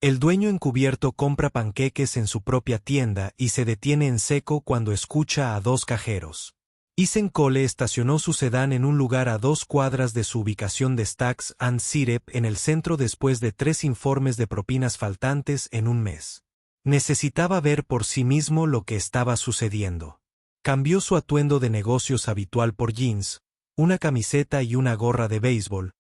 El dueño encubierto compra panqueques en su propia tienda y se detiene en seco cuando escucha a dos cajeros. Eason Cole estacionó su sedán en un lugar a 2 cuadras de su ubicación de Stacks and Syrup en el centro después de 3 informes de propinas faltantes en un mes. Necesitaba ver por sí mismo lo que estaba sucediendo. Cambió su atuendo de negocios habitual por jeans, una camiseta y una gorra de béisbol,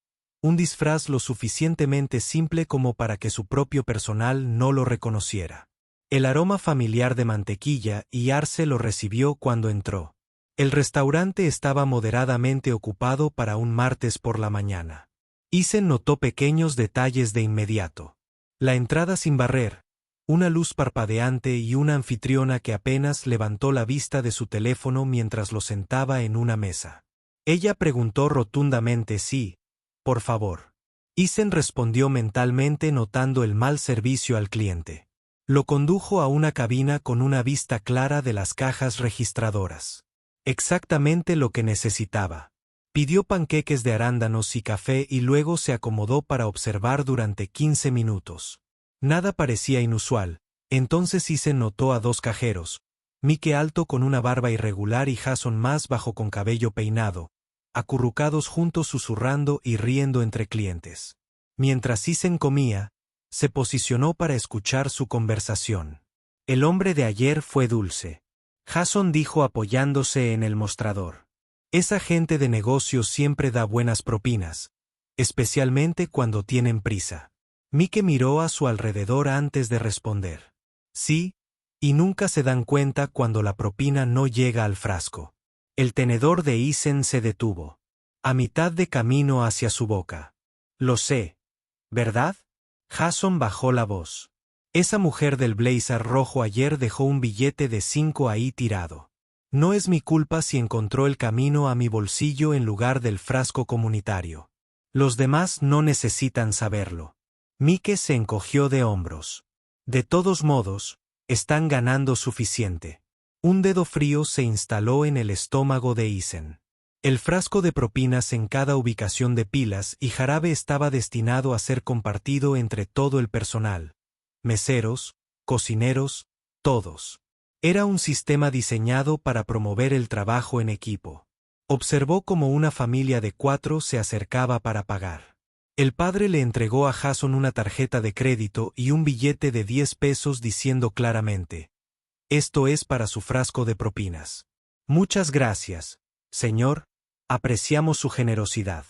un disfraz lo suficientemente simple como para que su propio personal no lo reconociera. El aroma familiar de mantequilla y arce lo recibió cuando entró. El restaurante estaba moderadamente ocupado para un martes por la mañana. Eason notó pequeños detalles de inmediato. La entrada sin barrer, una luz parpadeante y una anfitriona que apenas levantó la vista de su teléfono mientras lo sentaba en una mesa. Ella preguntó rotundamente si, por favor. Eason respondió mentalmente notando el mal servicio al cliente. Lo condujo a una cabina con una vista clara de las cajas registradoras. Exactamente lo que necesitaba. Pidió panqueques de arándanos y café y luego se acomodó para observar durante 15 minutos. Nada parecía inusual, entonces Eason notó a 2 cajeros, Mike alto con una barba irregular y Jason más bajo con cabello peinado, acurrucados juntos susurrando y riendo entre clientes. Mientras Eason comía, se posicionó para escuchar su conversación. El hombre de ayer fue dulce. Jason dijo apoyándose en el mostrador. Esa gente de negocios siempre da buenas propinas, especialmente cuando tienen prisa. Mike miró a su alrededor antes de responder. Sí, y nunca se dan cuenta cuando la propina no llega al frasco. El tenedor de Eason se detuvo, a mitad de camino hacia su boca. Lo sé, ¿verdad? Jason bajó la voz. Esa mujer del blazer rojo ayer dejó un billete de 5 ahí tirado. No es mi culpa si encontró el camino a mi bolsillo en lugar del frasco comunitario. Los demás no necesitan saberlo. Mike se encogió de hombros. De todos modos, están ganando suficiente. Un dedo frío se instaló en el estómago de Eason. El frasco de propinas en cada ubicación de pilas y jarabe estaba destinado a ser compartido entre todo el personal. Meseros, cocineros, todos. Era un sistema diseñado para promover el trabajo en equipo. Observó cómo una familia de 4 se acercaba para pagar. El padre le entregó a Jason una tarjeta de crédito y un billete de 10 pesos diciendo claramente: «Esto es para su frasco de propinas». «Muchas gracias, señor, apreciamos su generosidad».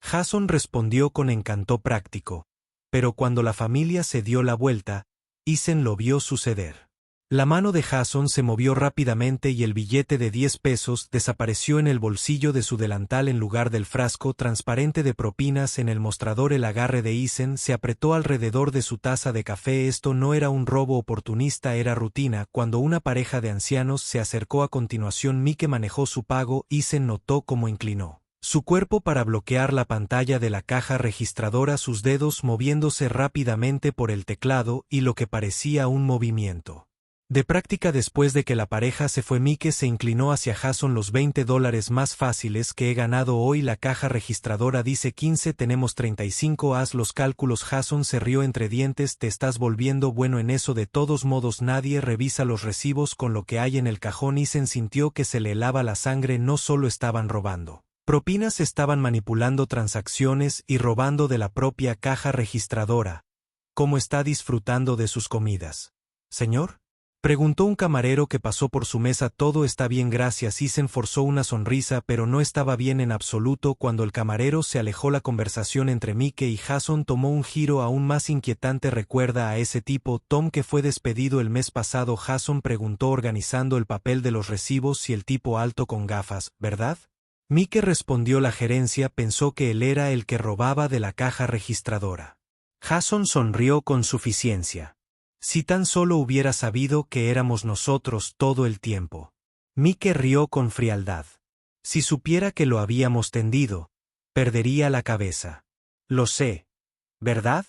Jason respondió con encanto práctico, pero cuando la familia se dio la vuelta, Eason lo vio suceder. La mano de Jason se movió rápidamente y el billete de 10 pesos desapareció en el bolsillo de su delantal en lugar del frasco transparente de propinas en el mostrador. El agarre de Eason se apretó alrededor de su taza de café. Esto no era un robo oportunista, era rutina. Cuando una pareja de ancianos se acercó a continuación, Mike manejó su pago. Eason notó cómo inclinó su cuerpo para bloquear la pantalla de la caja registradora, sus dedos moviéndose rápidamente por el teclado y lo que parecía un movimiento de práctica. Después de que la pareja se fue, Mike se inclinó hacia Jason. «Los $20 más fáciles que he ganado hoy». La caja registradora dice 15, tenemos 35, haz los cálculos. Jason se rió entre dientes. «Te estás volviendo bueno en eso. De todos modos nadie revisa los recibos con lo que hay en el cajón». Eason sintió que se le helaba la sangre. No solo estaban robando propinas, estaban manipulando transacciones y robando de la propia caja registradora. «¿Cómo está disfrutando de sus comidas, señor?», preguntó un camarero que pasó por su mesa. «Todo está bien, gracias». Eason forzó una sonrisa, pero no estaba bien en absoluto. Cuando el camarero se alejó, la conversación entre Mike y Jason tomó un giro aún más inquietante. «¿Recuerda a ese tipo, Tom, que fue despedido el mes pasado?», Jason preguntó organizando el papel de los recibos. «Sí, el tipo alto con gafas, ¿verdad?». Mike respondió. «La gerencia pensó que él era el que robaba de la caja registradora». Jason sonrió con suficiencia. «Si tan solo hubiera sabido que éramos nosotros todo el tiempo». Mike rió con frialdad. «Si supiera que lo habíamos tendido, perdería la cabeza». «Lo sé, ¿verdad?».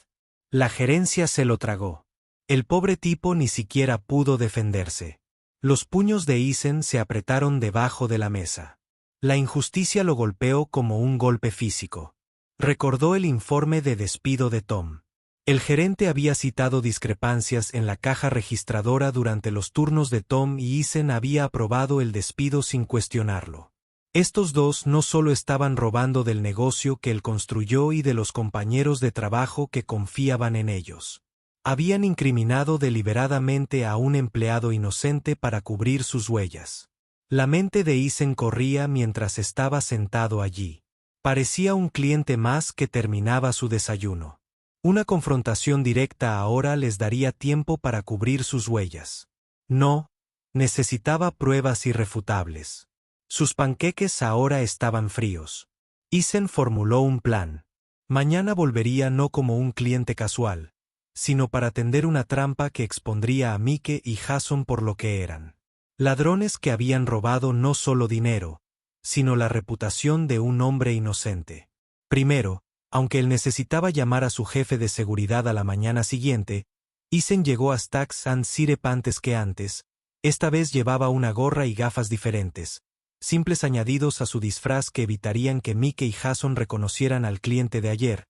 La gerencia se lo tragó. El pobre tipo ni siquiera pudo defenderse. Los puños de Eason se apretaron debajo de la mesa. La injusticia lo golpeó como un golpe físico. Recordó el informe de despido de Tom. El gerente había citado discrepancias en la caja registradora durante los turnos de Tom y Eason había aprobado el despido sin cuestionarlo. Estos dos no solo estaban robando del negocio que él construyó y de los compañeros de trabajo que confiaban en ellos. Habían incriminado deliberadamente a un empleado inocente para cubrir sus huellas. La mente de Eason corría mientras estaba sentado allí. Parecía un cliente más que terminaba su desayuno. Una confrontación directa ahora les daría tiempo para cubrir sus huellas. No, necesitaba pruebas irrefutables. Sus panqueques ahora estaban fríos. Eason formuló un plan. Mañana volvería no como un cliente casual, sino para tender una trampa que expondría a Mike y Jason por lo que eran. Ladrones que habían robado no solo dinero, sino la reputación de un hombre inocente. Primero, aunque él necesitaba llamar a su jefe de seguridad a la mañana siguiente, Eason llegó a Stacks and Syrup antes que antes. Esta vez llevaba una gorra y gafas diferentes, simples añadidos a su disfraz que evitarían que Mike y Jason reconocieran al cliente de ayer.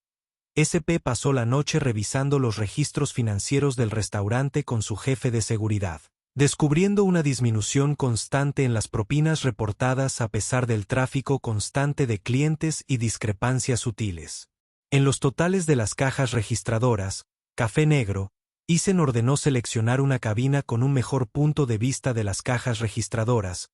SP pasó la noche revisando los registros financieros del restaurante con su jefe de seguridad, descubriendo una disminución constante en las propinas reportadas a pesar del tráfico constante de clientes y discrepancias sutiles. En los totales de las cajas registradoras, café negro, Eason ordenó seleccionar una cabina con un mejor punto de vista de las cajas registradoras.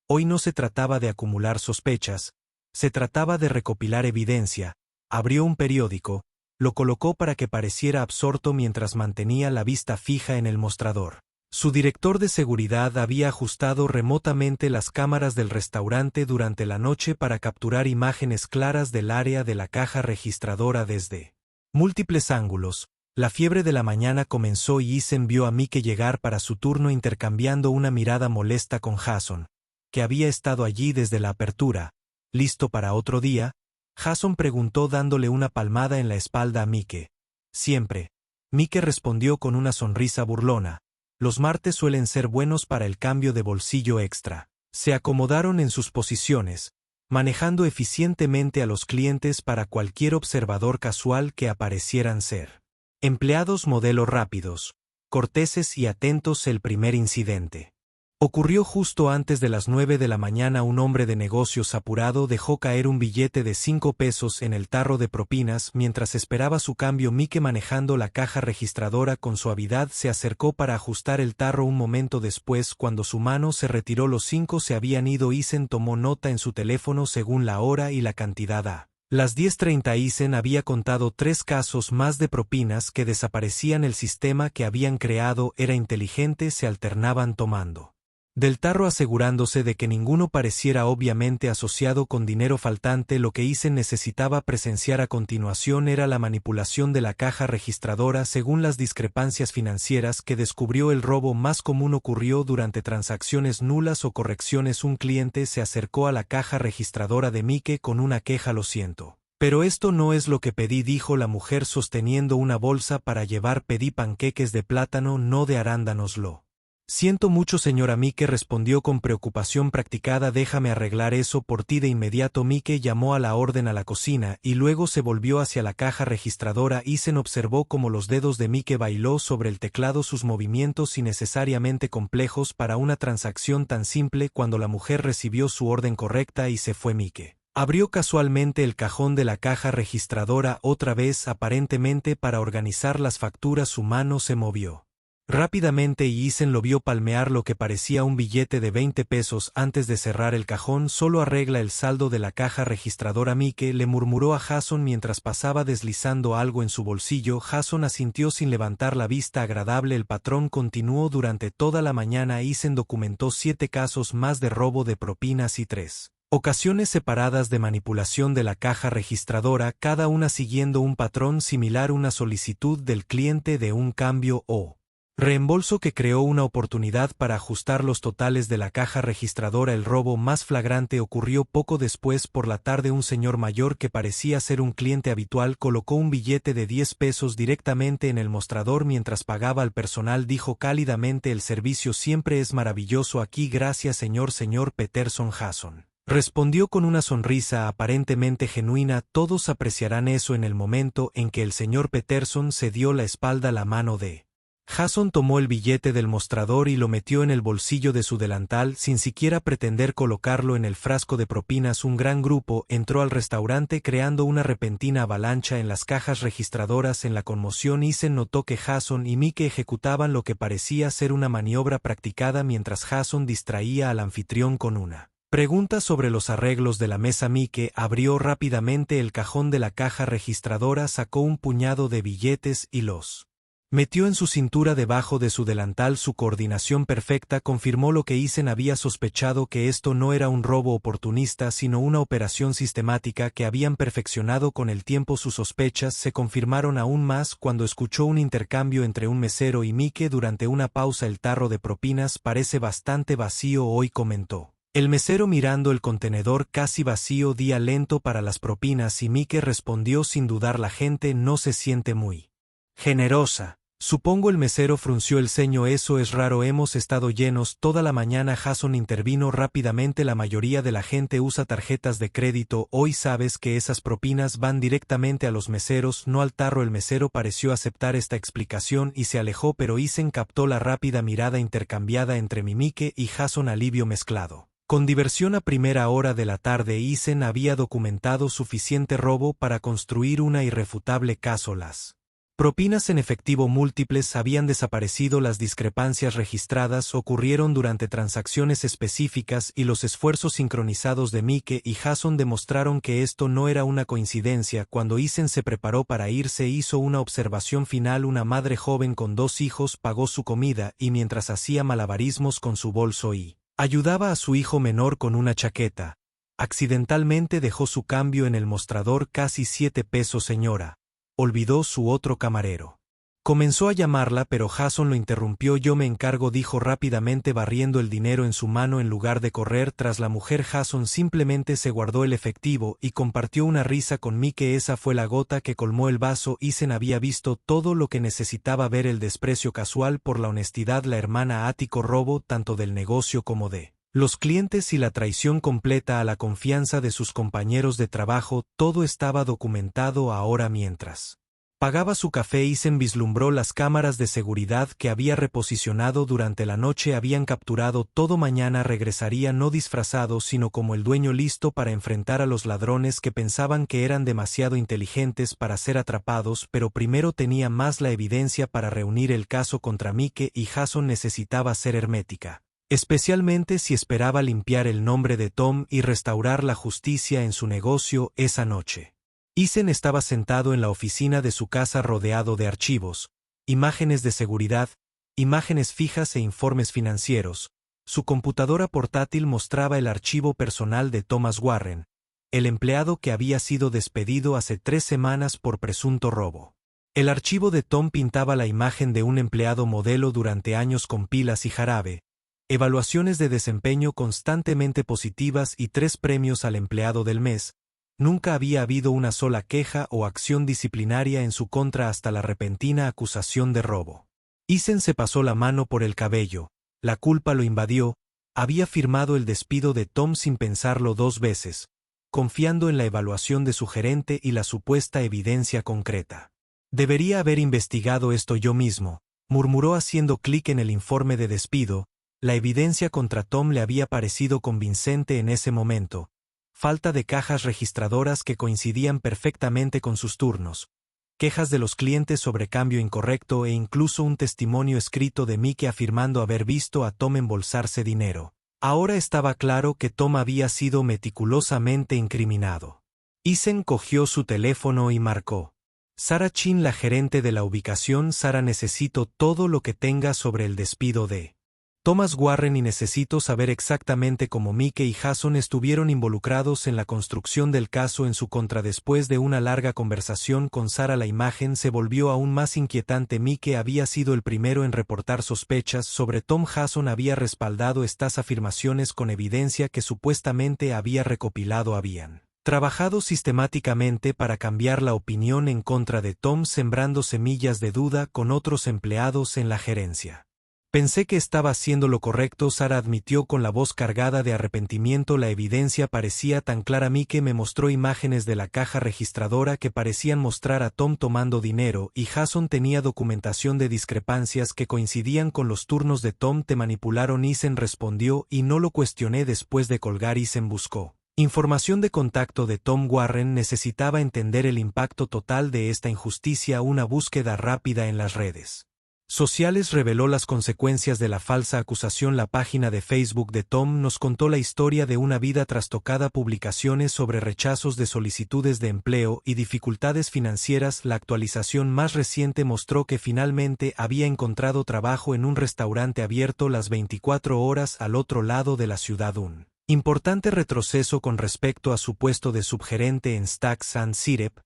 Hoy no se trataba de acumular sospechas, se trataba de recopilar evidencia. Abrió un periódico, lo colocó para que pareciera absorto mientras mantenía la vista fija en el mostrador. Su director de seguridad había ajustado remotamente las cámaras del restaurante durante la noche para capturar imágenes claras del área de la caja registradora desde múltiples ángulos. La fiebre de la mañana comenzó y Eason vio a Mike llegar para su turno intercambiando una mirada molesta con Jason, que había estado allí desde la apertura. ¿Listo para otro día? Jason preguntó dándole una palmada en la espalda a Mike. Siempre. Mike respondió con una sonrisa burlona. Los martes suelen ser buenos para el cambio de bolsillo extra. Se acomodaron en sus posiciones, manejando eficientemente a los clientes para cualquier observador casual que aparecieran ser. Empleados modelo rápidos, corteses y atentos. El primer incidente ocurrió justo antes de las 9 de la mañana. Un hombre de negocios apurado dejó caer un billete de 5 pesos en el tarro de propinas mientras esperaba su cambio. Mike, manejando la caja registradora con suavidad, se acercó para ajustar el tarro. Un momento después, cuando su mano se retiró, los 5 se habían ido. Eason tomó nota en su teléfono según la hora y la cantidad. A las 10:30 Eason había contado 3 casos más de propinas que desaparecían. El sistema que habían creado era inteligente, se alternaban tomando del tarro asegurándose de que ninguno pareciera obviamente asociado con dinero faltante. Lo que Eason necesitaba presenciar a continuación era la manipulación de la caja registradora según las discrepancias financieras que descubrió. El robo más común ocurrió durante transacciones nulas o correcciones. Un cliente se acercó a la caja registradora de Mike con una queja. Lo siento, pero esto no es lo que pedí, dijo la mujer sosteniendo una bolsa para llevar. Pedí panqueques de plátano, no de arándanos. Lo siento mucho, señora. Mike respondió con preocupación practicada. Déjame arreglar eso por ti de inmediato. Mike llamó a la orden a la cocina y luego se volvió hacia la caja registradora. Eason observó cómo los dedos de Mike bailó sobre el teclado, sus movimientos innecesariamente complejos para una transacción tan simple. Cuando la mujer recibió su orden correcta y se fue, Mike abrió casualmente el cajón de la caja registradora otra vez, aparentemente para organizar las facturas. Su mano se movió rápidamente y Eason lo vio palmear lo que parecía un billete de 20 pesos antes de cerrar el cajón. Solo arregla el saldo de la caja registradora. Mike le murmuró a Jason mientras pasaba deslizando algo en su bolsillo. Jason asintió sin levantar la vista. Agradable. El patrón continuó durante toda la mañana. Eason documentó 7 casos más de robo de propinas y 3 ocasiones separadas de manipulación de la caja registradora, cada una siguiendo un patrón similar. Una solicitud del cliente de un cambio o reembolso que creó una oportunidad para ajustar los totales de la caja registradora. El robo más flagrante ocurrió poco después. Por la tarde, un señor mayor que parecía ser un cliente habitual colocó un billete de 10 pesos directamente en el mostrador mientras pagaba al personal. Dijo cálidamente: el servicio siempre es maravilloso aquí, gracias señor Peterson. Jason Respondió con una sonrisa aparentemente genuina. Todos apreciarán eso en el momento en que el señor Peterson se dio la espalda a la mano de. Jason tomó el billete del mostrador y lo metió en el bolsillo de su delantal sin siquiera pretender colocarlo en el frasco de propinas. Un gran grupo entró al restaurante creando una repentina avalancha en las cajas registradoras. En la conmoción, Isen notó que Jason y Mike ejecutaban lo que parecía ser una maniobra practicada mientras Jason distraía al anfitrión con una pregunta sobre los arreglos de la mesa. Mike abrió rápidamente el cajón de la caja registradora, sacó un puñado de billetes y los metió en su cintura debajo de su delantal. Su coordinación perfecta confirmó lo que Isen había sospechado, que esto no era un robo oportunista sino una operación sistemática que habían perfeccionado con el tiempo. Sus sospechas se confirmaron aún más cuando escuchó un intercambio entre un mesero y Mike durante una pausa. El tarro de propinas parece bastante vacío hoy, comentó el mesero mirando el contenedor casi vacío. Día lento para las propinas, y Mike respondió sin dudar. La gente no se siente muy generosa, supongo. El mesero frunció el ceño. Eso es raro, hemos estado llenos toda la mañana. Jason intervino rápidamente. La mayoría de la gente usa tarjetas de crédito hoy. Sabes que esas propinas van directamente a los meseros, no al tarro. El mesero pareció aceptar esta explicación y se alejó, pero Isen captó la rápida mirada intercambiada entre Mike y Jason. Alivio mezclado con diversión. A primera hora de la tarde, Isen había documentado suficiente robo para construir una irrefutable caso. Las propinas en efectivo múltiples habían desaparecido. Las discrepancias registradas ocurrieron durante transacciones específicas y los esfuerzos sincronizados de Mike y Jason demostraron que esto no era una coincidencia. Cuando Isen se preparó para irse, hizo una observación final. Una madre joven con 2 hijos pagó su comida y mientras hacía malabarismos con su bolso y ayudaba a su hijo menor con una chaqueta, accidentalmente dejó su cambio en el mostrador. Casi 7 pesos, señora. Olvidó su otro camarero. Comenzó a llamarla, pero Jason lo interrumpió. Yo me encargo, dijo rápidamente, barriendo el dinero en su mano en lugar de correr tras la mujer. Jason simplemente se guardó el efectivo y compartió una risa con Mike. Esa fue la gota que colmó el vaso. Isen había visto todo lo que necesitaba ver: el desprecio casual por la honestidad, la hermana ático robo tanto del negocio como de los clientes y la traición completa a la confianza de sus compañeros de trabajo. Todo estaba documentado. Ahora, mientras pagaba su café, Isen vislumbró las cámaras de seguridad que había reposicionado durante la noche. Habían capturado todo. Mañana regresaría no disfrazado sino como el dueño, listo para enfrentar a los ladrones que pensaban que eran demasiado inteligentes para ser atrapados. Pero primero tenía más la evidencia para reunir el caso contra Mike y Jason. Necesitaba ser hermética, especialmente si esperaba limpiar el nombre de Tom y restaurar la justicia en su negocio. Esa noche, Isen estaba sentado en la oficina de su casa rodeado de archivos, imágenes de seguridad, imágenes fijas e informes financieros. Su computadora portátil mostraba el archivo personal de Thomas Warren, el empleado que había sido despedido hace 3 semanas por presunto robo. El archivo de Tom pintaba la imagen de un empleado modelo durante años con pilas y jarabe, evaluaciones de desempeño constantemente positivas y 3 premios al empleado del mes. Nunca había habido una sola queja o acción disciplinaria en su contra hasta la repentina acusación de robo. Isen se pasó la mano por el cabello. La culpa lo invadió. Había firmado el despido de Tom sin pensarlo 2 veces, confiando en la evaluación de su gerente y la supuesta evidencia concreta. Debería haber investigado esto yo mismo, murmuró haciendo clic en el informe de despido. La evidencia contra Tom le había parecido convincente en ese momento. Falta de cajas registradoras que coincidían perfectamente con sus turnos, quejas de los clientes sobre cambio incorrecto e incluso un testimonio escrito de Mike afirmando haber visto a Tom embolsarse dinero. Ahora estaba claro que Tom había sido meticulosamente incriminado. Isen cogió su teléfono y marcó. Sarah Chin, la gerente de la ubicación. Sarah, necesito todo lo que tenga sobre el despido de Thomas Warren y necesito saber exactamente cómo Mike y Jason estuvieron involucrados en la construcción del caso en su contra. Después de una larga conversación con Sarah, la imagen se volvió aún más inquietante. Mike había sido el primero en reportar sospechas sobre Tom. Jason había respaldado estas afirmaciones con evidencia que supuestamente había recopilado. Habían trabajado sistemáticamente para cambiar la opinión en contra de Tom, sembrando semillas de duda con otros empleados en la gerencia. Pensé que estaba haciendo lo correcto, Sara admitió con la voz cargada de arrepentimiento. La evidencia parecía tan clara. Mike me mostró imágenes de la caja registradora que parecían mostrar a Tom tomando dinero, y Jason tenía documentación de discrepancias que coincidían con los turnos de Tom. Te manipularon, Eisen respondió, y no lo cuestioné. Después de colgar, Eisen buscó información de contacto de Tom Warren. Necesitaba entender el impacto total de esta injusticia. Una búsqueda rápida en las redes sociales reveló las consecuencias de la falsa acusación. La página de Facebook de Tom nos contó la historia de una vida trastocada. Publicaciones sobre rechazos de solicitudes de empleo y dificultades financieras. La actualización más reciente mostró que finalmente había encontrado trabajo en un restaurante abierto las 24 horas al otro lado de la ciudad. Un importante retroceso con respecto a su puesto de subgerente en Stacks and Syrup.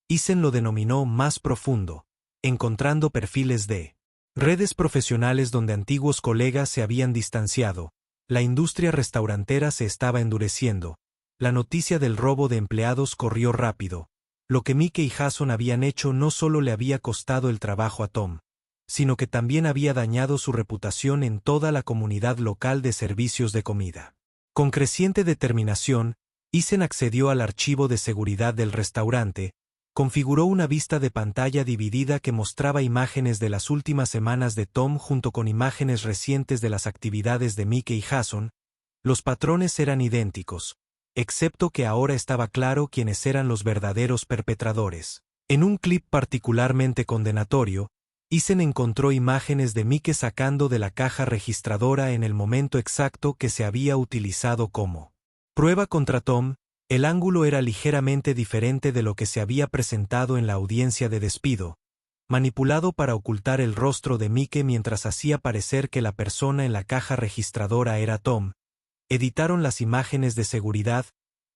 Eisen lo denominó más profundo, encontrando perfiles de redes profesionales donde antiguos colegas se habían distanciado. La industria restaurantera se estaba endureciendo. La noticia del robo de empleados corrió rápido. Lo que Mike y Jason habían hecho no solo le había costado el trabajo a Tom, sino que también había dañado su reputación en toda la comunidad local de servicios de comida. Con creciente determinación, Eisen accedió al archivo de seguridad del restaurante. Configuró una vista de pantalla dividida que mostraba imágenes de las últimas semanas de Tom junto con imágenes recientes de las actividades de Mike y Jason. Los patrones eran idénticos, excepto que ahora estaba claro quiénes eran los verdaderos perpetradores. En un clip particularmente condenatorio, Eisen encontró imágenes de Mike sacando de la caja registradora en el momento exacto que se había utilizado como prueba contra Tom. El ángulo era ligeramente diferente de lo que se había presentado en la audiencia de despido, manipulado para ocultar el rostro de Mike mientras hacía parecer que la persona en la caja registradora era Tom. Editaron las imágenes de seguridad.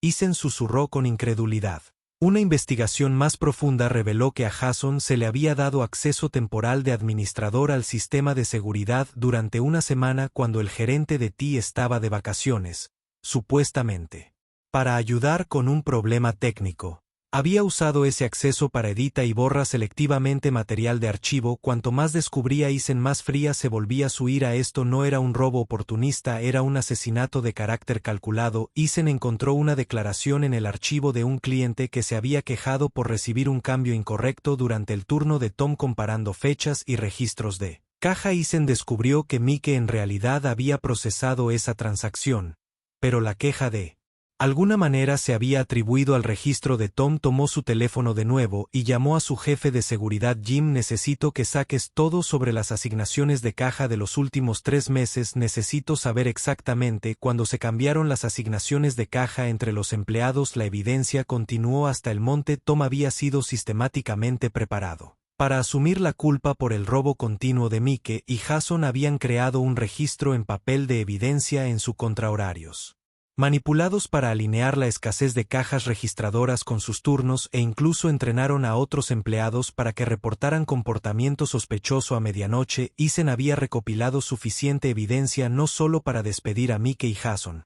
Eisen susurró con incredulidad. Una investigación más profunda reveló que a Jason se le había dado acceso temporal de administrador al sistema de seguridad durante una semana cuando el gerente de TI estaba de vacaciones, supuestamente para ayudar con un problema técnico. Había usado ese acceso para edita y borra selectivamente material de archivo. Cuanto más descubría Eisen, más fría se volvía su ira. Esto no era un robo oportunista, era un asesinato de carácter calculado. Eisen encontró una declaración en el archivo de un cliente que se había quejado por recibir un cambio incorrecto durante el turno de Tom. Comparando fechas y registros de caja, Eisen descubrió que Mike en realidad había procesado esa transacción, pero la queja de alguna manera se había atribuido al registro de Tom. Tomó su teléfono de nuevo y llamó a su jefe de seguridad. Jim, necesito que saques todo sobre las asignaciones de caja de los últimos 3 meses. Necesito saber exactamente cuándo se cambiaron las asignaciones de caja entre los empleados. La evidencia continuó hasta el monte. Tom había sido sistemáticamente preparado para asumir la culpa por el robo continuo de Mike, y Jason habían creado un registro en papel de evidencia en su contrahorarios, manipulados para alinear la escasez de cajas registradoras con sus turnos, e incluso entrenaron a otros empleados para que reportaran comportamiento sospechoso a medianoche. Eisen había recopilado suficiente evidencia no solo para despedir a Mike y Jason,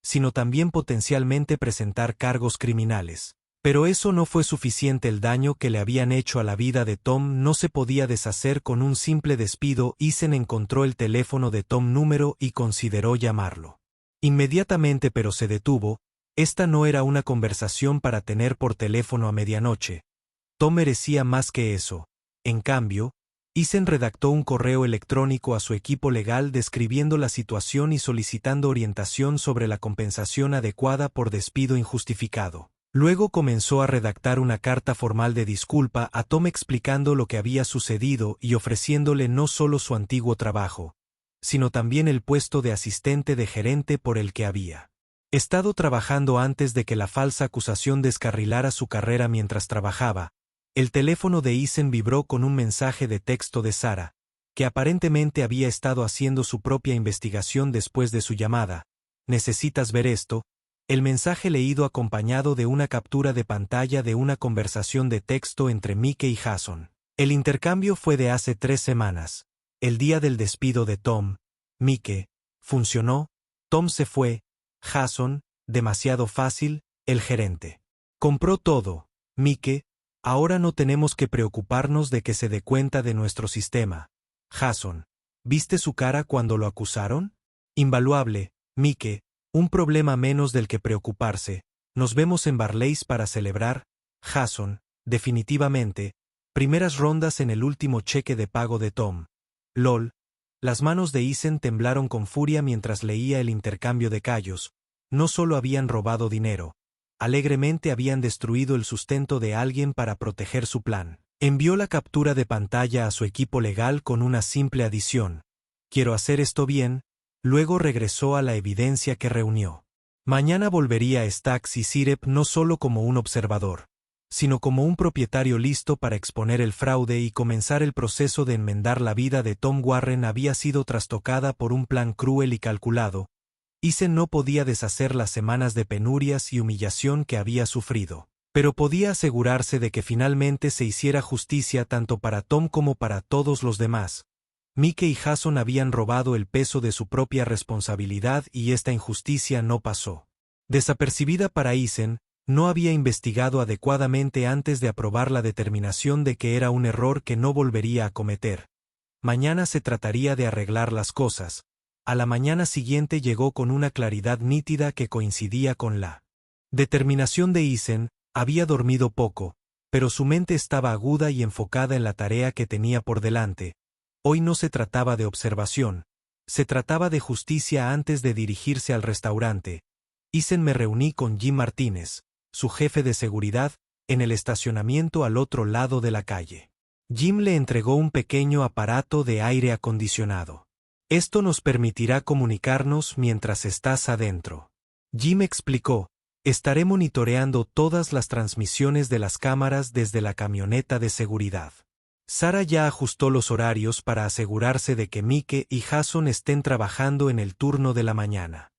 sino también potencialmente presentar cargos criminales. Pero eso no fue suficiente. El daño que le habían hecho a la vida de Tom no se podía deshacer con un simple despido. Eisen encontró el teléfono de Tom número y consideró llamarlo inmediatamente, pero se detuvo. Esta no era una conversación para tener por teléfono a medianoche. Tom merecía más que eso. En cambio, Eisen redactó un correo electrónico a su equipo legal describiendo la situación y solicitando orientación sobre la compensación adecuada por despido injustificado. Luego comenzó a redactar una carta formal de disculpa a Tom explicando lo que había sucedido y ofreciéndole no solo su antiguo trabajo, sino también el puesto de asistente de gerente por el que había estado trabajando antes de que la falsa acusación descarrilara su carrera. Mientras trabajaba, el teléfono de Eisen vibró con un mensaje de texto de Sara, que aparentemente había estado haciendo su propia investigación después de su llamada. ¿Necesitas ver esto? El mensaje leído acompañado de una captura de pantalla de una conversación de texto entre Mike y Jason. El intercambio fue de hace 3 semanas. El día del despido de Tom. Mike: funcionó. Tom se fue. Jason: demasiado fácil. El gerente compró todo. Mike: ahora no tenemos que preocuparnos de que se dé cuenta de nuestro sistema. Jason: ¿Viste su cara cuando lo acusaron? Invaluable, Mike, un problema menos del que preocuparse. Nos vemos en Barleys para celebrar. Jason, definitivamente. Primeras rondas en el último cheque de pago de Tom. LOL. Las manos de Ethan temblaron con furia mientras leía el intercambio de callos. No solo habían robado dinero. Alegremente habían destruido el sustento de alguien para proteger su plan. Envió la captura de pantalla a su equipo legal con una simple adición. Quiero hacer esto bien. Luego regresó a la evidencia que reunió. Mañana volvería a Stacks y Sirep no solo como un observador, sino como un propietario listo para exponer el fraude y comenzar el proceso de enmendar la vida de Tom Warren había sido trastocada por un plan cruel y calculado. Ethan no podía deshacer las semanas de penurias y humillación que había sufrido, pero podía asegurarse de que finalmente se hiciera justicia tanto para Tom como para todos los demás. Mike y Jason habían robado el peso de su propia responsabilidad y esta injusticia no pasó desapercibida para Ethan. No había investigado adecuadamente antes de aprobar la determinación de que era un error que no volvería a cometer. Mañana se trataría de arreglar las cosas. A la mañana siguiente llegó con una claridad nítida que coincidía con la determinación de Ethan. Había dormido poco, pero su mente estaba aguda y enfocada en la tarea que tenía por delante. Hoy no se trataba de observación, se trataba de justicia antes de dirigirse al restaurante. Ethan me reuní con Jim Martínez, su jefe de seguridad, en el estacionamiento al otro lado de la calle. Jim le entregó un pequeño aparato de aire acondicionado. Esto nos permitirá comunicarnos mientras estás adentro. Jim explicó, estaré monitoreando todas las transmisiones de las cámaras desde la camioneta de seguridad. Sarah ya ajustó los horarios para asegurarse de que Mike y Jason estén trabajando en el turno de la mañana.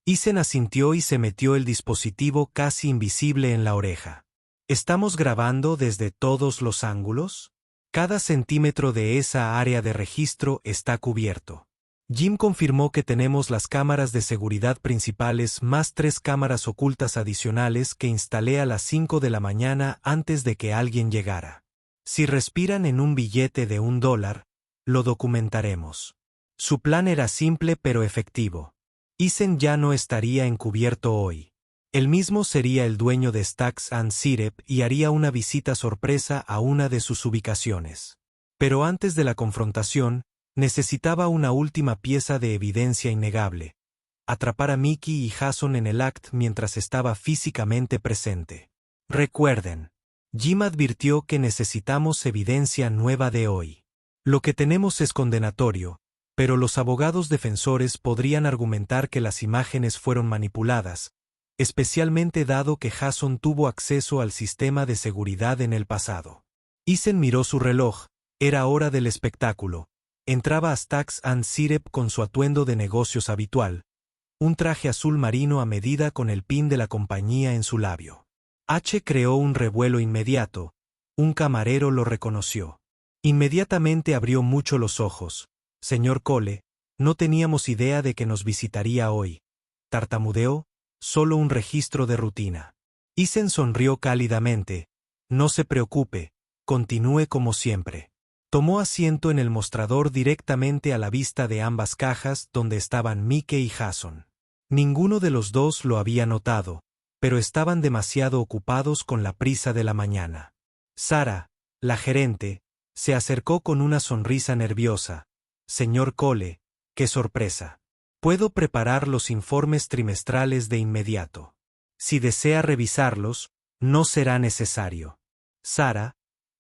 Ethan asintió y se metió el dispositivo casi invisible en la oreja. ¿Estamos grabando desde todos los ángulos? Cada centímetro de esa área de registro está cubierto. Jim confirmó que tenemos las cámaras de seguridad principales más 3 cámaras ocultas adicionales que instalé a las 5 de la mañana antes de que alguien llegara. Si respiran en un billete de $1, lo documentaremos. Su plan era simple pero efectivo. Ethan ya no estaría encubierto hoy. Él mismo sería el dueño de Stacks and Sirep y haría una visita sorpresa a una de sus ubicaciones. Pero antes de la confrontación, necesitaba una última pieza de evidencia innegable: atrapar a Mickey y Jason en el act mientras estaba físicamente presente. Recuerden, Jim advirtió que necesitamos evidencia nueva de hoy. Lo que tenemos es condenatorio, pero los abogados defensores podrían argumentar que las imágenes fueron manipuladas, especialmente dado que Jason tuvo acceso al sistema de seguridad en el pasado. Ethan miró su reloj, era hora del espectáculo. Entraba a Stacks and Sirep con su atuendo de negocios habitual, un traje azul marino a medida con el pin de la compañía en su labio. H creó un revuelo inmediato. Un camarero lo reconoció. Inmediatamente abrió mucho los ojos. Señor Cole, no teníamos idea de que nos visitaría hoy. Tartamudeó, solo un registro de rutina. Ethan sonrió cálidamente. No se preocupe, continúe como siempre. Tomó asiento en el mostrador directamente a la vista de ambas cajas donde estaban Mike y Jason. Ninguno de los dos lo había notado, pero estaban demasiado ocupados con la prisa de la mañana. Sarah, la gerente, se acercó con una sonrisa nerviosa. Señor Cole, qué sorpresa. Puedo preparar los informes trimestrales de inmediato. Si desea revisarlos, no será necesario. Sarah,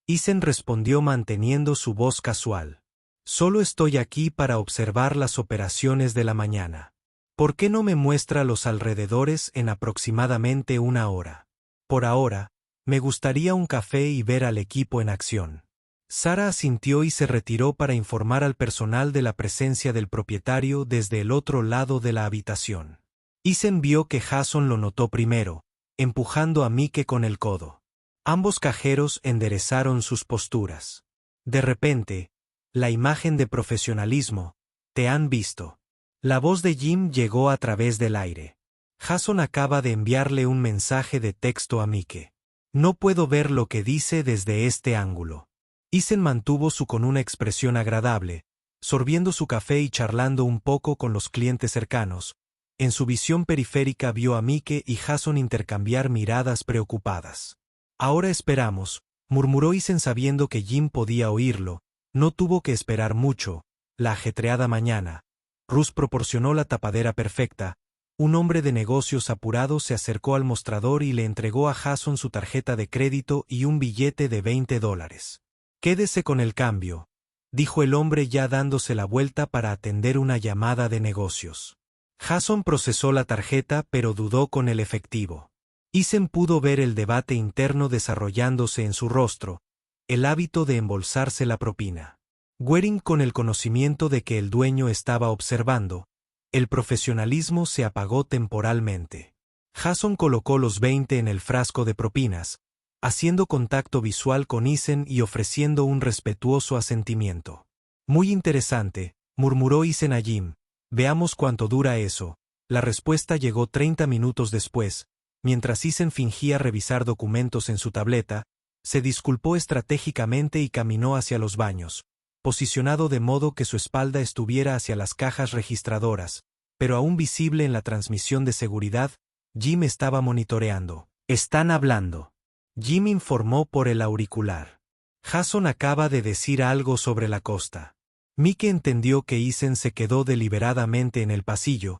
Ethan respondió manteniendo su voz casual. Solo estoy aquí para observar las operaciones de la mañana. ¿Por qué no me muestra los alrededores en aproximadamente una hora? Por ahora, me gustaría un café y ver al equipo en acción. Sarah asintió y se retiró para informar al personal de la presencia del propietario desde el otro lado de la habitación. Ethan vio que Jason lo notó primero, empujando a Mike con el codo. Ambos cajeros enderezaron sus posturas. De repente, la imagen de profesionalismo, ¿te han visto? La voz de Jim llegó a través del aire. Jason acaba de enviarle un mensaje de texto a Mike. No puedo ver lo que dice desde este ángulo. Ethan mantuvo su con una expresión agradable, sorbiendo su café y charlando un poco con los clientes cercanos. En su visión periférica vio a Mike y Jason intercambiar miradas preocupadas. Ahora esperamos, murmuró Isen sabiendo que Jim podía oírlo. No tuvo que esperar mucho. La ajetreada mañana. Russ proporcionó la tapadera perfecta. Un hombre de negocios apurado se acercó al mostrador y le entregó a Jason su tarjeta de crédito y un billete de $20. Quédese con el cambio, dijo el hombre ya dándose la vuelta para atender una llamada de negocios. Jason procesó la tarjeta pero dudó con el efectivo. Isen pudo ver el debate interno desarrollándose en su rostro, el hábito de embolsarse la propina. Waring con el conocimiento de que el dueño estaba observando, el profesionalismo se apagó temporalmente. Jason colocó los 20 en el frasco de propinas, haciendo contacto visual con Isen y ofreciendo un respetuoso asentimiento. Muy interesante, murmuró Isen a Jim. Veamos cuánto dura eso. La respuesta llegó 30 minutos después. Mientras Isen fingía revisar documentos en su tableta, se disculpó estratégicamente y caminó hacia los baños, posicionado de modo que su espalda estuviera hacia las cajas registradoras, pero aún visible en la transmisión de seguridad. Jim estaba monitoreando. «Están hablando», Jim informó por el auricular. Jason acaba de decir algo sobre la costa. Mike entendió que Isen se quedó deliberadamente en el pasillo,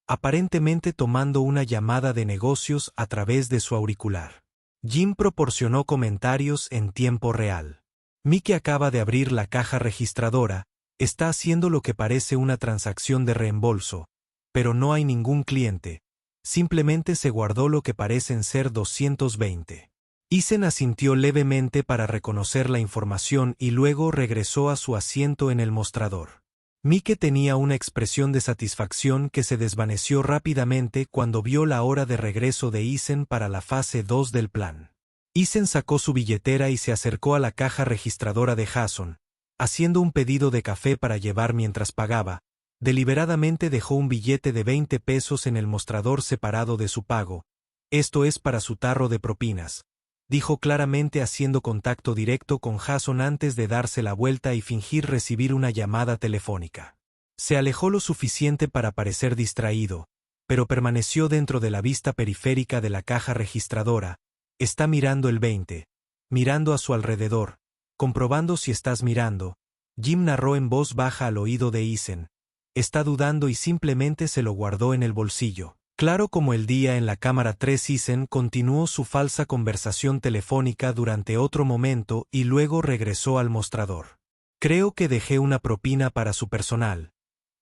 aparentemente tomando una llamada de negocios a través de su auricular. Jim proporcionó comentarios en tiempo real. Mike acaba de abrir la caja registradora, está haciendo lo que parece una transacción de reembolso, pero no hay ningún cliente, simplemente se guardó lo que parecen ser 220. Isen asintió levemente para reconocer la información y luego regresó a su asiento en el mostrador. Mike tenía una expresión de satisfacción que se desvaneció rápidamente cuando vio la hora de regreso de Isen para la fase 2 del plan. Isen sacó su billetera y se acercó a la caja registradora de Jason, haciendo un pedido de café para llevar mientras pagaba. Deliberadamente dejó un billete de $20 en el mostrador separado de su pago. Esto es para su tarro de propinas, dijo claramente haciendo contacto directo con Jason antes de darse la vuelta y fingir recibir una llamada telefónica. Se alejó lo suficiente para parecer distraído, pero permaneció dentro de la vista periférica de la caja registradora. Está mirando el 20, mirando a su alrededor, comprobando si estás mirando. Jim narró en voz baja al oído de Isen. Está dudando y simplemente se lo guardó en el bolsillo. Claro como el día en la cámara 3. Isen continuó su falsa conversación telefónica durante otro momento y luego regresó al mostrador. Creo que dejé una propina para su personal,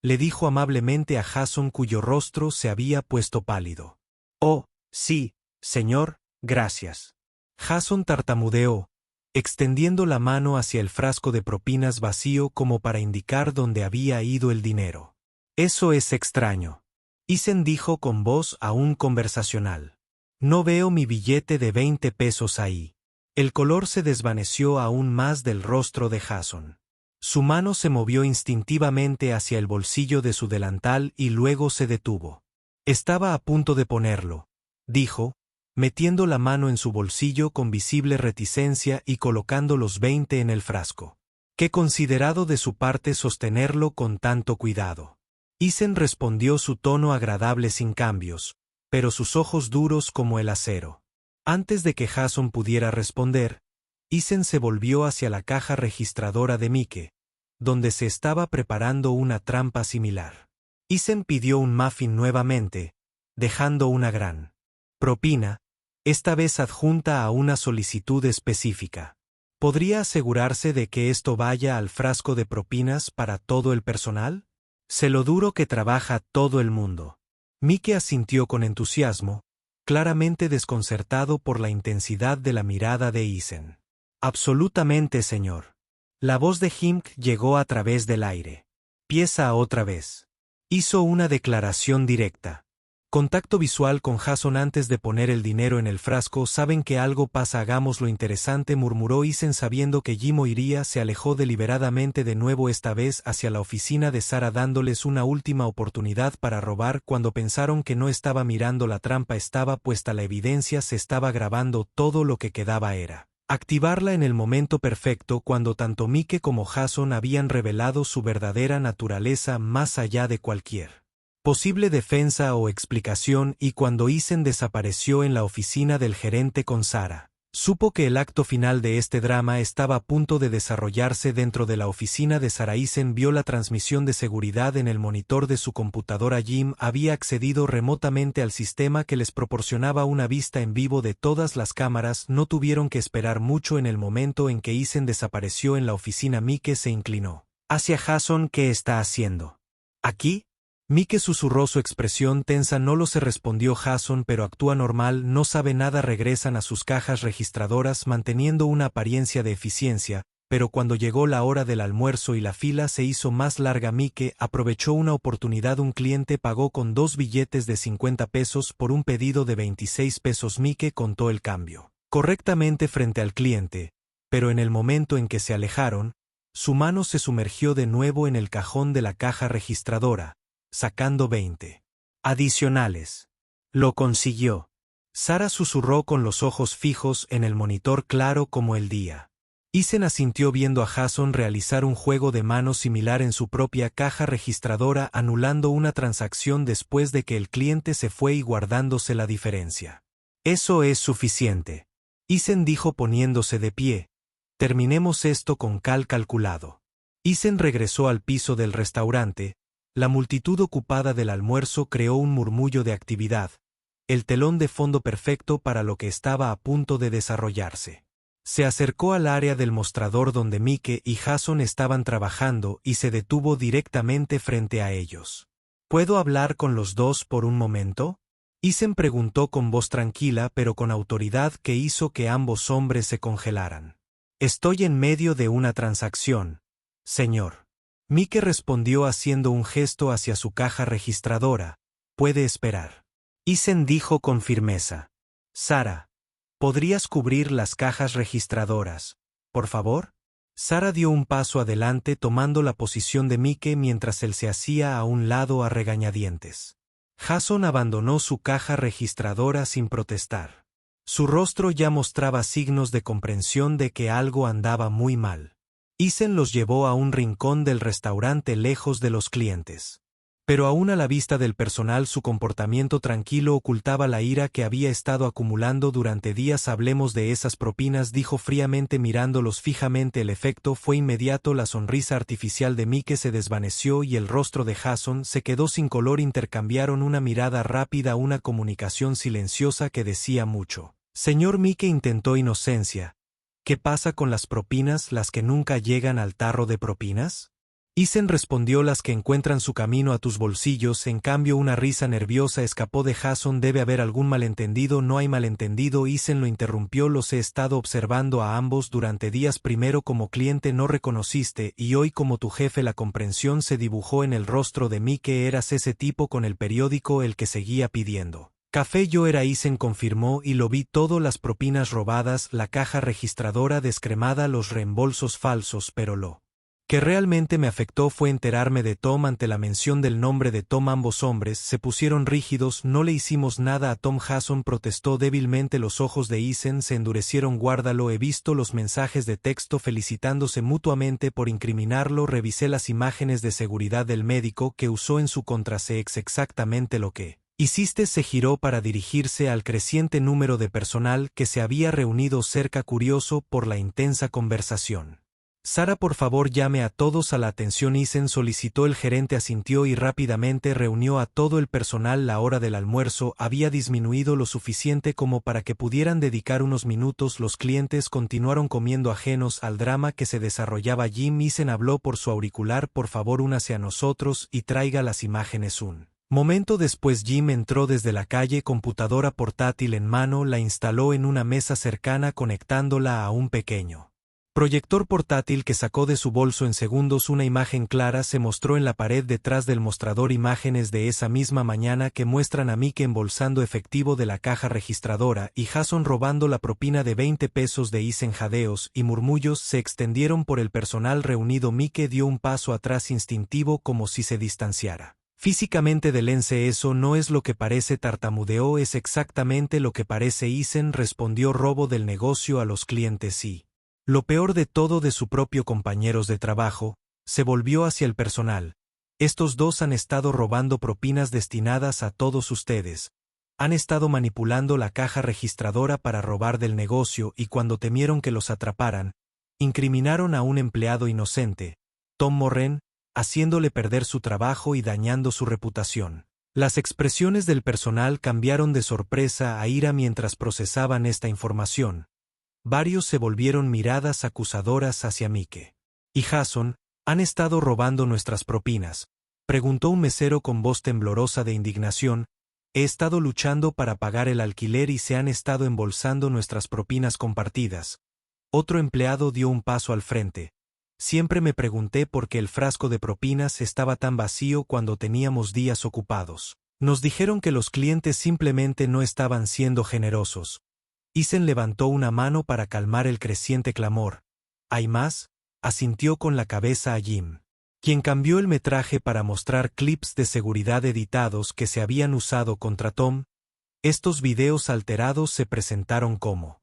le dijo amablemente a Jason cuyo rostro se había puesto pálido. Oh, sí, señor, gracias. Jason tartamudeó, extendiendo la mano hacia el frasco de propinas vacío como para indicar dónde había ido el dinero. Eso es extraño. Isen dijo con voz aún conversacional. No veo mi billete de $20 ahí. El color se desvaneció aún más del rostro de Jason. Su mano se movió instintivamente hacia el bolsillo de su delantal y luego se detuvo. Estaba a punto de ponerlo, dijo, metiendo la mano en su bolsillo con visible reticencia y colocando los 20 en el frasco. Qué considerado de su parte sostenerlo con tanto cuidado. Isen respondió su tono agradable sin cambios, pero sus ojos duros como el acero. Antes de que Jason pudiera responder, Isen se volvió hacia la caja registradora de Mike, donde se estaba preparando una trampa similar. Isen pidió un muffin nuevamente, dejando una gran propina, esta vez adjunta a una solicitud específica. ¿Podría asegurarse de que esto vaya al frasco de propinas para todo el personal? Sé lo duro que trabaja todo el mundo. Mike asintió con entusiasmo, claramente desconcertado por la intensidad de la mirada de Isen. Absolutamente, señor. La voz de Himk llegó a través del aire. Piensa otra vez. Hizo una declaración directa. Contacto visual con Jason antes de poner el dinero en el frasco. Saben que algo pasa, hagamos lo interesante, murmuró Isen sabiendo que Jim oiría. Se alejó deliberadamente de nuevo, esta vez hacia la oficina de Sarah, dándoles una última oportunidad para robar. Cuando pensaron que no estaba mirando, la trampa estaba puesta, la evidencia se estaba grabando, todo lo que quedaba era Activarla en el momento perfecto cuando tanto Mike como Jason habían revelado su verdadera naturaleza más allá de cualquier posible defensa o explicación, y cuando Isen desapareció en la oficina del gerente con Sarah, supo que el acto final de este drama estaba a punto de desarrollarse dentro de la oficina de Sarah. Isen vio la transmisión de seguridad en el monitor de su computadora. Jim había accedido remotamente al sistema que les proporcionaba una vista en vivo de todas las cámaras. No tuvieron que esperar mucho. En el momento en que Isen desapareció en la oficina, Mike se inclinó hacia Jason. ¿Qué está haciendo aquí? Mike susurró, su expresión tensa. No lo sé, respondió Jason, pero actúa normal, no sabe nada. Regresan a sus cajas registradoras manteniendo una apariencia de eficiencia, pero cuando llegó la hora del almuerzo y la fila se hizo más larga, Mike aprovechó una oportunidad. Un cliente pagó con 2 billetes de 50 pesos por un pedido de 26 pesos. Mike contó el cambio correctamente frente al cliente, pero en el momento en que se alejaron, su mano se sumergió de nuevo en el cajón de la caja registradora, sacando 20 adicionales. Lo consiguió. Sarah susurró con los ojos fijos en el monitor, claro como el día. Isen asintió viendo a Jason realizar un juego de manos similar en su propia caja registradora, anulando una transacción después de que el cliente se fue y guardándose la diferencia. Eso es suficiente, Isen dijo poniéndose de pie. Terminemos esto con calculado. Isen regresó al piso del restaurante. La multitud ocupada del almuerzo creó un murmullo de actividad, el telón de fondo perfecto para lo que estaba a punto de desarrollarse. Se acercó al área del mostrador donde Mike y Jason estaban trabajando y se detuvo directamente frente a ellos. ¿Puedo hablar con los dos por un momento? Isen preguntó con voz tranquila pero con autoridad que hizo que ambos hombres se congelaran. Estoy en medio de una transacción, señor. Mike respondió haciendo un gesto hacia su caja registradora. Puede esperar. Isen dijo con firmeza. Sarah, ¿podrías cubrir las cajas registradoras, por favor? Sarah dio un paso adelante tomando la posición de Mike mientras él se hacía a un lado a regañadientes. Jason abandonó su caja registradora sin protestar. Su rostro ya mostraba signos de comprensión de que algo andaba muy mal. Isen los llevó a un rincón del restaurante lejos de los clientes. Pero aún a la vista del personal su comportamiento tranquilo ocultaba la ira que había estado acumulando durante días. Hablemos de esas propinas, dijo fríamente mirándolos fijamente. El efecto fue inmediato. La sonrisa artificial de Mike se desvaneció y el rostro de Jason se quedó sin color. Intercambiaron una mirada rápida, una comunicación silenciosa que decía mucho. Señor Mike intentó inocencia. ¿Qué pasa con las propinas, las que nunca llegan al tarro de propinas? Isen respondió, las que encuentran su camino a tus bolsillos. En cambio, una risa nerviosa escapó de Jason. Debe haber algún malentendido. No hay malentendido, Isen lo interrumpió. Los he estado observando a ambos durante días. Primero como cliente no reconociste y hoy como tu jefe. La comprensión se dibujó en el rostro de Mike. Eras ese tipo con el periódico el que seguía pidiendo café. Yo era, Isen confirmó, y lo vi todo: las propinas robadas, la caja registradora descremada, los reembolsos falsos, pero lo que realmente me afectó fue enterarme de Tom. Ante la mención del nombre de Tom ambos hombres se pusieron rígidos. No le hicimos nada a Tom. Jason protestó débilmente. Los ojos de Isen se endurecieron. Guárdalo, he visto los mensajes de texto felicitándose mutuamente por incriminarlo. Revisé las imágenes de seguridad del médico que usó en su contra. Sé exactamente lo que hiciste. Se giró para dirigirse al creciente número de personal que se había reunido cerca, curioso por la intensa conversación. Sarah, por favor, llame a todos a la atención. Isen solicitó. El gerente asintió y rápidamente reunió a todo el personal. La hora del almuerzo había disminuido lo suficiente como para que pudieran dedicar unos minutos. Los clientes continuaron comiendo ajenos al drama que se desarrollaba. Jim. Isen habló por su auricular. Por favor, únase a nosotros y traiga las imágenes. Un momento después Jim entró desde la calle, computadora portátil en mano. La instaló en una mesa cercana conectándola a un pequeño proyector portátil que sacó de su bolso. En segundos una imagen clara se mostró en la pared detrás del mostrador. Imágenes de esa misma mañana que muestran a Mike embolsando efectivo de la caja registradora y Jason robando la propina de 20 pesos de Isen. Jadeos y murmullos se extendieron por el personal reunido. Mike dio un paso atrás instintivo como si se distanciara Físicamente Delence eso no es lo que parece, tartamudeó. Es exactamente lo que parece, Isen, respondió. Robo del negocio a los clientes y, lo peor de todo, de su propio compañeros de trabajo. Se volvió hacia el personal. Estos dos han estado robando propinas destinadas a todos ustedes. Han estado manipulando la caja registradora para robar del negocio y cuando temieron que los atraparan, incriminaron a un empleado inocente, Tom Moran, haciéndole perder su trabajo y dañando su reputación. Las expresiones del personal cambiaron de sorpresa a ira mientras procesaban esta información. Varios se volvieron miradas acusadoras hacia Mike. ¿Y Jason? ¿Han estado robando nuestras propinas?, preguntó un mesero con voz temblorosa de indignación. He estado luchando para pagar el alquiler y se han estado embolsando nuestras propinas compartidas. Otro empleado dio un paso al frente. Siempre me pregunté por qué el frasco de propinas estaba tan vacío cuando teníamos días ocupados. Nos dijeron que los clientes simplemente no estaban siendo generosos. Isen levantó una mano para calmar el creciente clamor. ¿Hay más?, asintió con la cabeza a Jim, quien cambió el metraje para mostrar clips de seguridad editados que se habían usado contra Tom. Estos videos alterados se presentaron como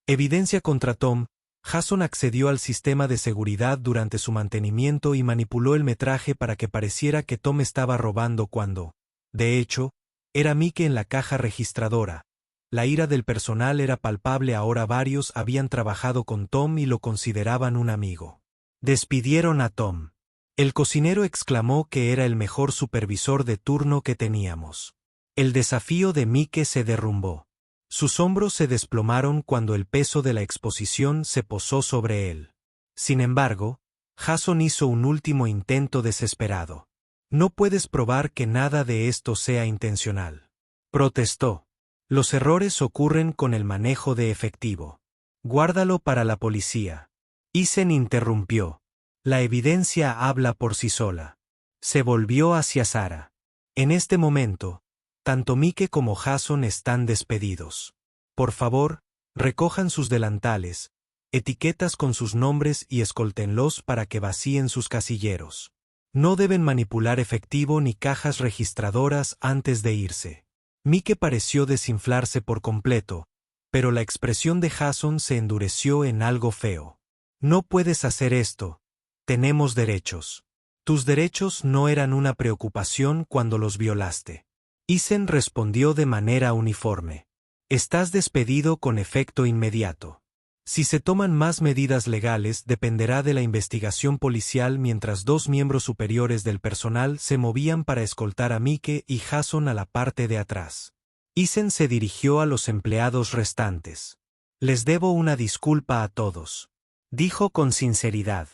evidencia contra Tom. Jason accedió al sistema de seguridad durante su mantenimiento y manipuló el metraje para que pareciera que Tom estaba robando cuando, de hecho, era Mike en la caja registradora. La ira del personal era palpable. Ahora varios habían trabajado con Tom y lo consideraban un amigo. Despidieron a Tom. El cocinero exclamó que era el mejor supervisor de turno que teníamos. El desafío de Mike se derrumbó. Sus hombros se desplomaron cuando el peso de la exposición se posó sobre él. Sin embargo, Jason hizo un último intento desesperado. No puedes probar que nada de esto sea intencional, protestó. Los errores ocurren con el manejo de efectivo. Guárdalo para la policía. Isen interrumpió. La evidencia habla por sí sola. Se volvió hacia Sarah. En este momento, tanto Mike como Jason están despedidos. Por favor, recojan sus delantales, etiquetas con sus nombres y escóltenlos para que vacíen sus casilleros. No deben manipular efectivo ni cajas registradoras antes de irse. Mike pareció desinflarse por completo, pero la expresión de Jason se endureció en algo feo. No puedes hacer esto. Tenemos derechos. Tus derechos no eran una preocupación cuando los violaste. Isen respondió de manera uniforme. Estás despedido con efecto inmediato. Si se toman más medidas legales dependerá de la investigación policial. Mientras dos miembros superiores del personal se movían para escoltar a Mike y Jason a la parte de atrás. Isen se dirigió a los empleados restantes. Les debo una disculpa a todos, dijo con sinceridad.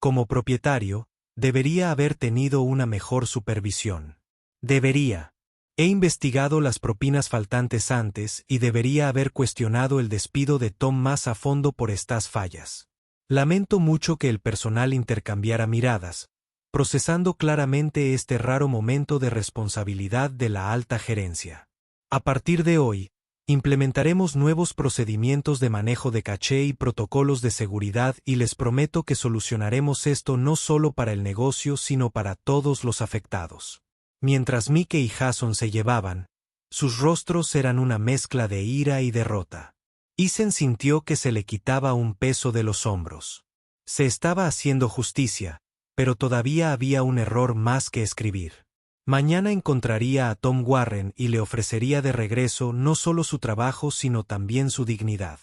Como propietario, debería haber tenido una mejor supervisión. Debería. He investigado las propinas faltantes antes y debería haber cuestionado el despido de Tom más a fondo por estas fallas. Lamento mucho que el personal intercambiara miradas, procesando claramente este raro momento de responsabilidad de la alta gerencia. A partir de hoy, implementaremos nuevos procedimientos de manejo de caché y protocolos de seguridad y les prometo que solucionaremos esto no solo para el negocio sino para todos los afectados. Mientras Mike y Jason se llevaban, sus rostros eran una mezcla de ira y derrota. Isen sintió que se le quitaba un peso de los hombros. Se estaba haciendo justicia, pero todavía había un error más que escribir. Mañana encontraría a Tom Warren y le ofrecería de regreso no solo su trabajo sino también su dignidad.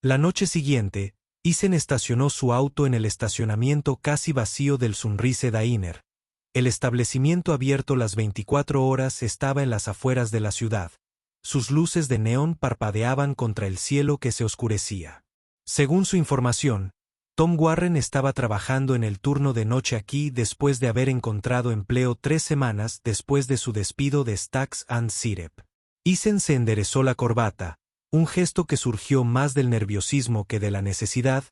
La noche siguiente, Isen estacionó su auto en el estacionamiento casi vacío del Sunrise Diner. El establecimiento abierto las 24 horas estaba en las afueras de la ciudad. Sus luces de neón parpadeaban contra el cielo que se oscurecía. Según su información, Tom Warren estaba trabajando en el turno de noche aquí después de haber encontrado empleo 3 semanas después de su despido de Stacks and Syrup. Isen se enderezó la corbata, un gesto que surgió más del nerviosismo que de la necesidad.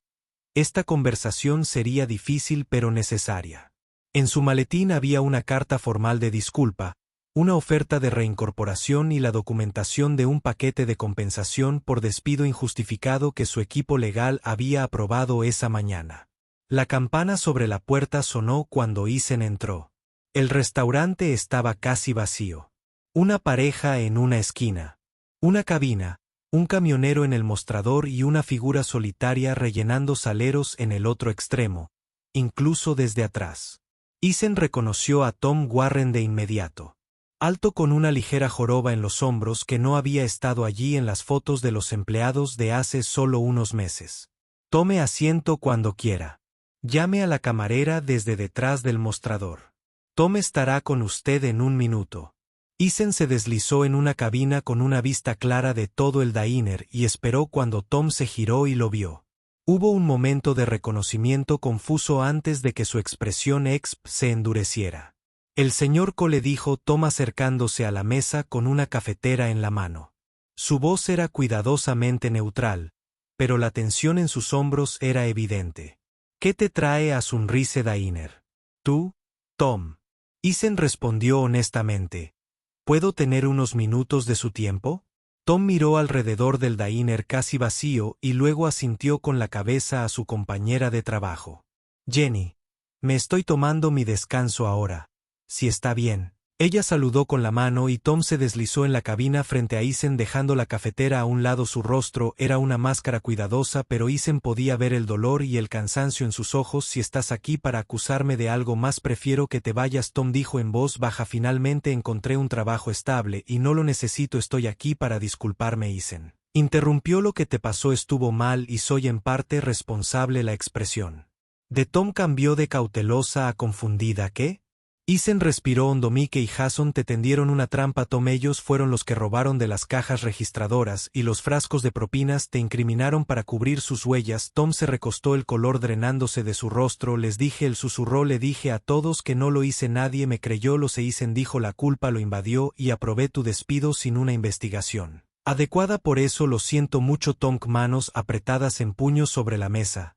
Esta conversación sería difícil pero necesaria. En su maletín había una carta formal de disculpa, una oferta de reincorporación y la documentación de un paquete de compensación por despido injustificado que su equipo legal había aprobado esa mañana. La campana sobre la puerta sonó cuando Isen entró. El restaurante estaba casi vacío. Una pareja en una esquina. Una cabina, un camionero en el mostrador y una figura solitaria rellenando saleros en el otro extremo, incluso desde atrás. Eason reconoció a Tom Warren de inmediato. Alto con una ligera joroba en los hombros que no había estado allí en las fotos de los empleados de hace solo unos meses. Tome asiento cuando quiera. Llame a la camarera desde detrás del mostrador. Tom estará con usted en un minuto. Eason se deslizó en una cabina con una vista clara de todo el diner y esperó cuando Tom se giró y lo vio. Hubo un momento de reconocimiento confuso antes de que su expresión se endureciera. El señor Cole dijo Tom acercándose a la mesa con una cafetera en la mano. Su voz era cuidadosamente neutral, pero la tensión en sus hombros era evidente. ¿Qué te trae a Sunrise Diner? ¿Tú, Tom? Eason respondió honestamente. ¿Puedo tener unos minutos de su tiempo? Tom miró alrededor del diner casi vacío y luego asintió con la cabeza a su compañera de trabajo. Jenny, me estoy tomando mi descanso ahora. Si está bien. Ella saludó con la mano y Tom se deslizó en la cabina frente a Eason dejando la cafetera a un lado. Su rostro era una máscara cuidadosa, pero Eason podía ver el dolor y el cansancio en sus ojos. Si estás aquí para acusarme de algo más, prefiero que te vayas, Tom dijo en voz baja. Finalmente encontré un trabajo estable y no lo necesito. Estoy aquí para disculparme, Eason. Interrumpió. Lo que te pasó estuvo mal y soy en parte responsable. La expresión de Tom cambió de cautelosa a confundida. ¿Qué? Eason respiró hondo. Mike y Jason te tendieron una trampa, Tom. Ellos fueron los que robaron de las cajas registradoras y los frascos de propinas. Te incriminaron para cubrir sus huellas. Tom se recostó, el color drenándose de su rostro. Les dije, él susurró, le dije a todos que no lo hice. Nadie me creyó. Lo sé. Eason dijo, la culpa lo invadió y aprobé tu despido sin una investigación adecuada. Por eso lo siento mucho, Tom. Manos apretadas en puños sobre la mesa.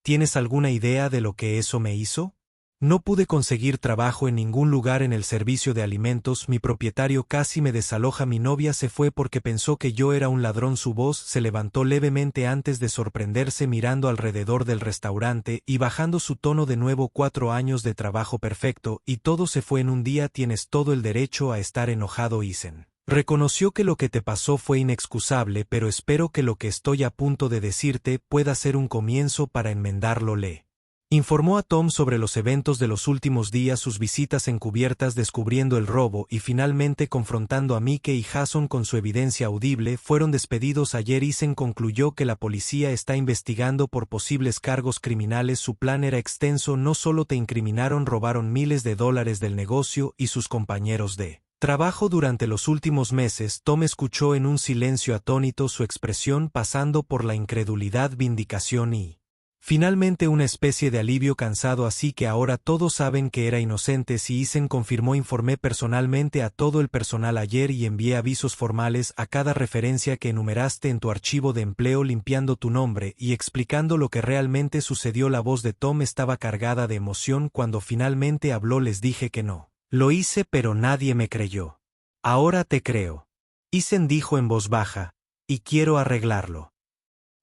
¿Tienes alguna idea de lo que eso me hizo? No pude conseguir trabajo en ningún lugar en el servicio de alimentos. Mi propietario casi me desaloja. Mi novia se fue porque pensó que yo era un ladrón. Su voz se levantó levemente antes de sorprenderse, mirando alrededor del restaurante y bajando su tono de nuevo. 4 años de trabajo perfecto y todo se fue en un día. Tienes todo el derecho a estar enojado, Eason. Reconoció que lo que te pasó fue inexcusable, pero espero que lo que estoy a punto de decirte pueda ser un comienzo para enmendarlo. Le informó a Tom sobre los eventos de los últimos días, sus visitas encubiertas descubriendo el robo y finalmente confrontando a Mike y Jason con su evidencia audible. Fueron despedidos ayer. Eason concluyó que la policía está investigando por posibles cargos criminales. Su plan era extenso. No solo te incriminaron, robaron miles de dólares del negocio y sus compañeros de trabajo durante los últimos meses. Tom escuchó en un silencio atónito, su expresión pasando por la incredulidad, vindicación y finalmente una especie de alivio cansado. Así que ahora todos saben que era inocente. Si Eason confirmó, informé personalmente a todo el personal ayer y envié avisos formales a cada referencia que enumeraste en tu archivo de empleo, limpiando tu nombre y explicando lo que realmente sucedió. La voz de Tom estaba cargada de emoción cuando finalmente habló. Les dije que no lo hice, pero nadie me creyó. Ahora te creo. Eason dijo en voz baja, y quiero arreglarlo.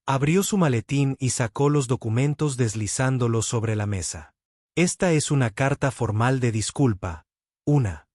Abrió su maletín y sacó los documentos deslizándolos sobre la mesa. Esta es una carta formal de disculpa, una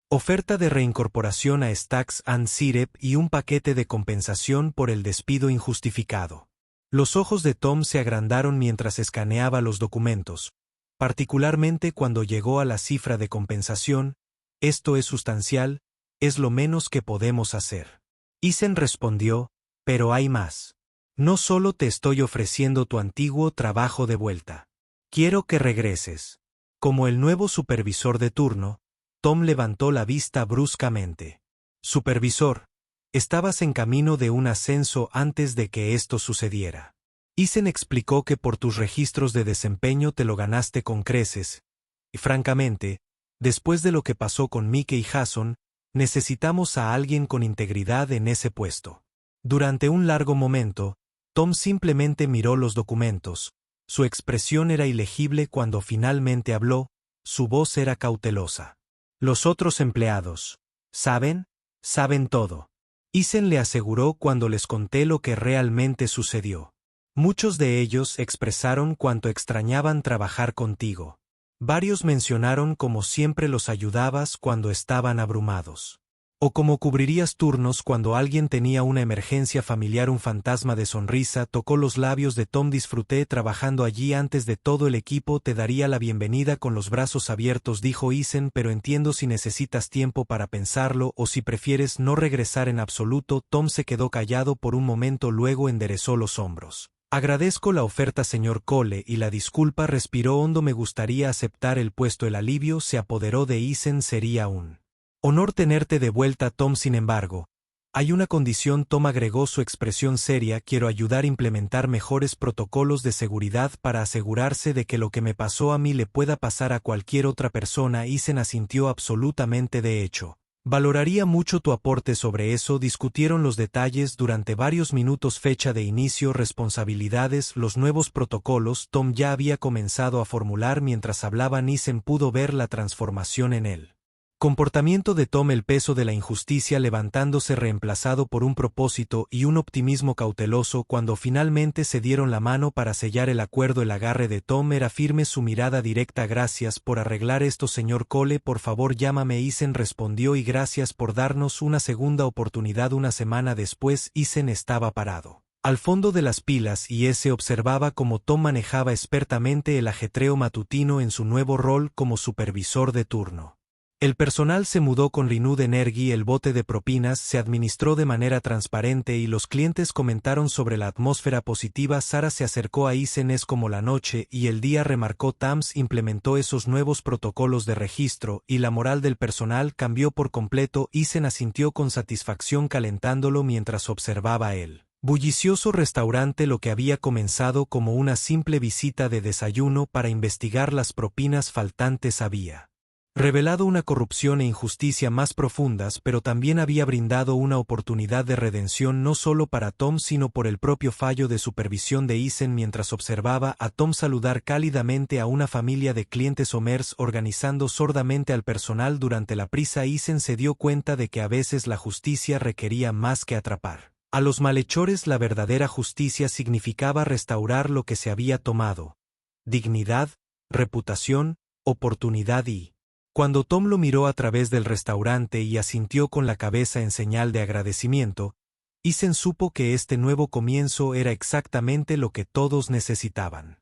oferta de reincorporación a Stacks and Syrup y un paquete de compensación por el despido injustificado. Los ojos de Tom se agrandaron mientras escaneaba los documentos, particularmente cuando llegó a la cifra de compensación. Esto es sustancial, es lo menos que podemos hacer. Eason respondió, pero hay más. No solo te estoy ofreciendo tu antiguo trabajo de vuelta. Quiero que regreses. Como el nuevo supervisor de turno, Tom levantó la vista bruscamente. Supervisor, estabas en camino de un ascenso antes de que esto sucediera. Eason explicó que por tus registros de desempeño te lo ganaste con creces, y francamente, después de lo que pasó con Mike y Jason, necesitamos a alguien con integridad en ese puesto. Durante un largo momento, Tom simplemente miró los documentos. Su expresión era ilegible cuando finalmente habló, su voz era cautelosa. Los otros empleados, ¿saben? Saben todo. Eason le aseguró cuando les conté lo que realmente sucedió. Muchos de ellos expresaron cuánto extrañaban trabajar contigo. Varios mencionaron cómo siempre los ayudabas cuando estaban abrumados. O cómo cubrirías turnos cuando alguien tenía una emergencia familiar. Un fantasma de sonrisa tocó los labios de Tom. Disfruté trabajando allí antes de todo el equipo. Te daría la bienvenida con los brazos abiertos, dijo Eason, pero entiendo si necesitas tiempo para pensarlo o si prefieres no regresar en absoluto. Tom se quedó callado por un momento, luego enderezó los hombros. Agradezco la oferta, señor Cole, y la disculpa. Respiró hondo. Me gustaría aceptar el puesto. El alivio se apoderó de Eason. Sería un honor tenerte de vuelta, Tom. Sin embargo, hay una condición. Tom agregó, su expresión seria. Quiero ayudar a implementar mejores protocolos de seguridad para asegurarse de que lo que me pasó a mí le pueda pasar a cualquier otra persona. Eason asintió absolutamente. De hecho, valoraría mucho tu aporte sobre eso. Discutieron los detalles durante varios minutos. Fecha de inicio, responsabilidades, los nuevos protocolos. Tom ya había comenzado a formular mientras hablaban. Eason pudo ver la transformación en él. Comportamiento de Tom, el peso de la injusticia levantándose, reemplazado por un propósito y un optimismo cauteloso. Cuando finalmente se dieron la mano para sellar el acuerdo, el agarre de Tom era firme, su mirada directa. Gracias por arreglar esto, señor Cole, por favor llámame. Eason respondió, y gracias por darnos una segunda oportunidad. Una semana después, Eason estaba parado al fondo de las pilas y se observaba cómo Tom manejaba expertamente el ajetreo matutino en su nuevo rol como supervisor de turno. El personal se mudó con Renewed Energy, el bote de propinas se administró de manera transparente y los clientes comentaron sobre la atmósfera positiva. Sarah se acercó a Eason. Es como la noche y el día, remarcó. Tams implementó esos nuevos protocolos de registro y la moral del personal cambió por completo. Eason asintió con satisfacción, calentándolo mientras observaba el bullicioso restaurante. Lo que había comenzado como una simple visita de desayuno para investigar las propinas faltantes había revelado una corrupción e injusticia más profundas, pero también había brindado una oportunidad de redención no solo para Tom sino por el propio fallo de supervisión de Eason. Mientras observaba a Tom saludar cálidamente a una familia de clientes, Omers organizando sordamente al personal durante la prisa, Eason se dio cuenta de que a veces la justicia requería más que atrapar a los malhechores. La verdadera justicia significaba restaurar lo que se había tomado: dignidad, reputación, oportunidad. Y cuando Tom lo miró a través del restaurante y asintió con la cabeza en señal de agradecimiento, Eason supo que este nuevo comienzo era exactamente lo que todos necesitaban.